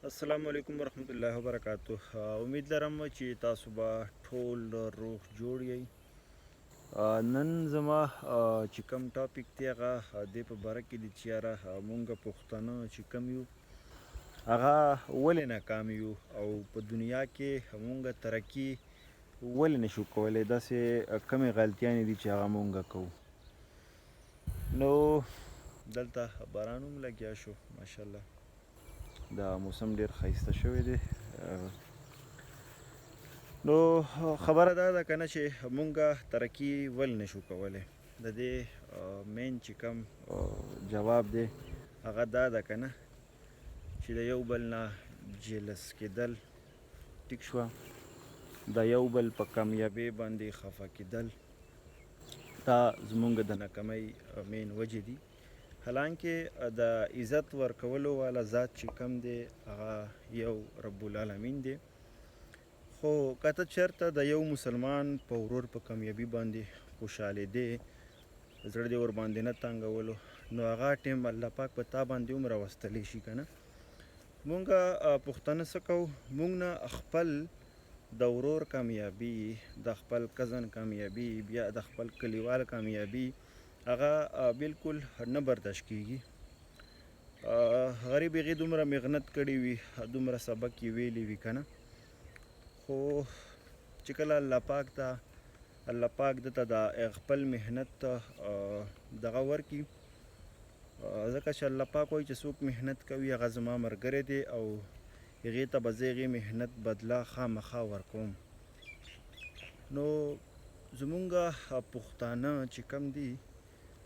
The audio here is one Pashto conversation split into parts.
السلام علیکم ورحمت الله وبرکاته. امید لرم چې تاسو به ټول روغ جوړ یئ. نن زما چې کوم ټاپک دی هغه دې په باره کې دی چې یاره مونږ پښتانه چې کوم یو هغه ولې ناکام یو او په دنیا کې مونږ ترقي ولې نشو کولی. داسې کمې غلطیانې دي چې هغه مونږ کوو. نو دلته باران هم لګیا شو ماشاءالله. دا موسم ډیر ښایسته شوی دی. نو خبره دا ده که نه چې مونږ ترقي ولې نشو کولی. د دې مین چې کوم جواب دی هغه دا ده که نه چې د یو بل نه جلس کېدل، ټیک شوه، د یو بل په کامیابۍ باندې خفه کېدل، دا زمونږ د ناکامۍ مین وجې دي. حالانکه د عزت ورکولو والا ذات چې کوم دی هغه یو رب العالمین دی. خو که ته چېرته د یو مسلمان په ورور په کامیابي باندې خوشحالېدې، زړه دې ورباندې نه تنګولو، نو هغه ټیم الله پاک په تا باندې هم راوستلی شي که نه. مونږ پښتانه څه کوو؟ مونږ نه خپل د ورور کامیابي، د خپل کزن کامیابي، بیا د خپل کلیوال کامیابي هغه بالکل نه برداشت کېږي. غریب هغې دومره محنت کړې وي، دومره سبق یې ویلی وي که نه، خو چې کله الله پاک دته د خپل محنت دغه ورکړي، ځکه چې الله پاک وایي چې څوک محنت کوي هغه زما ملګری دی او هغې ته به زه هغې محنت بدله خامخا ورکوم. نو زمونږ پښتانه چې کم دي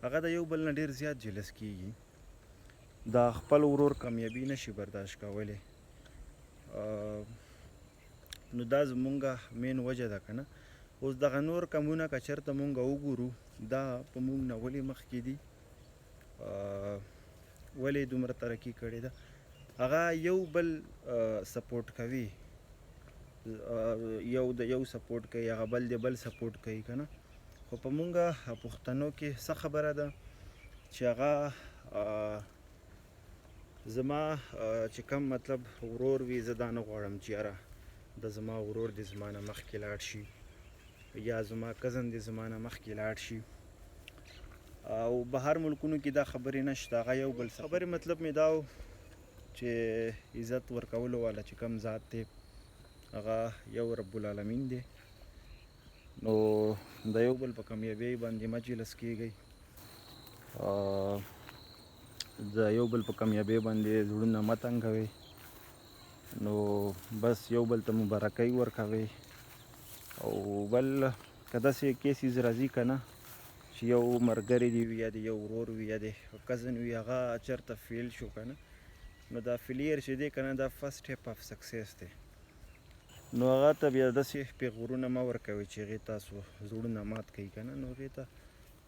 هغه د یو بل نه ډېر زیات جلس کېږي، د خپل ورور کامیابي نشي برداشت کولی. نو دا زمونږ مین وجه ده که نه. اوس دغه نور کمونه که چېرته مونږ وګورو دا په مونږ نه ولې مخکې دي، ولې دومره ترقي کړې ده. هغه یو بل سپورټ کوي، یو د یو سپورټ کوي، هغه بل د بل سپورټ کوي که نه. خو په مونږ پښتنو کې څه خبره ده چې هغه زما چې کوم مطلب ورور وي، زه دا نه غواړم چې یاره د زما ورور دې زما نه مخکې لاړ شي یا زما کزن دې زما نه مخکې لاړ شي. او بهر ملکونو کې دا خبرې نشته. هغه یو بل خبرې مطلب مې دا و چې عزت ورکولو والا چې کوم ذات دی هغه یو رب العالمین دی. نو د یو بل په کامیابۍ باندې مه جلس کېږئ، د یو بل په کامیابۍ باندې زړونه مه تنګوئ. نو بس یو بل ته مبارکۍ ورکوئ. او بل که داسې کیسز راځي که نه چې یو ملګری دې وي یا د یو ورور وي یا د کزن وي، هغه چېرته فیل شو که نه، نو دا فیلیر چې دی که نه دا فرسټ سټیپ اف سکسیس دی. نو هغه ته بیا داسې پیغورونه مه ورکوئ چې هغې تاسو زړونه مات کوي که نه. نو هغې ته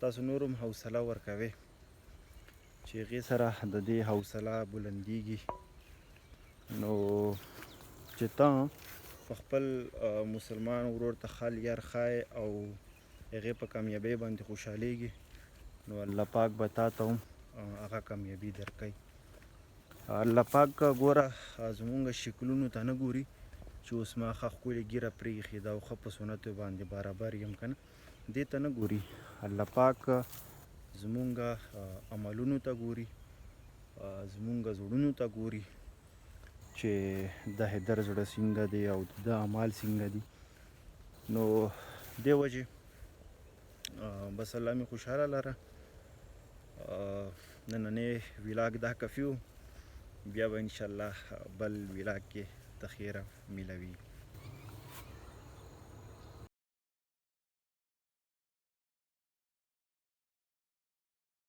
تاسو نور هم حوصله ورکوئ چې هغې سره د دې حوصله بلندیږي. نو چې ته په خپل مسلمان ورور ته خال یار ښایې او هغې په کامیابۍ باندې خوشحالیږي، نو الله پاک به تا ته هم هغه کامیابي درکوي. الله پاک ګوره زمونږ شکلونو ته نه ګوري چې اوس ما ښه ښکلې ږیره پرېښې ده او ښه په سنتو باندې برابر یم که نه، دې ته نه ګوري. الله پاک زمونږ عملونو ته ګوري، زمونږ زړونو ته ګوري چې د حیدر زړه څنګه دی او د اعمال څنګه دي. نو دې وجې بس الله مې خوشحاله لره. نننی ویلاګ دا کافي و، بیا به انشاءالله بل ویلاګ کې تخیره میلوي.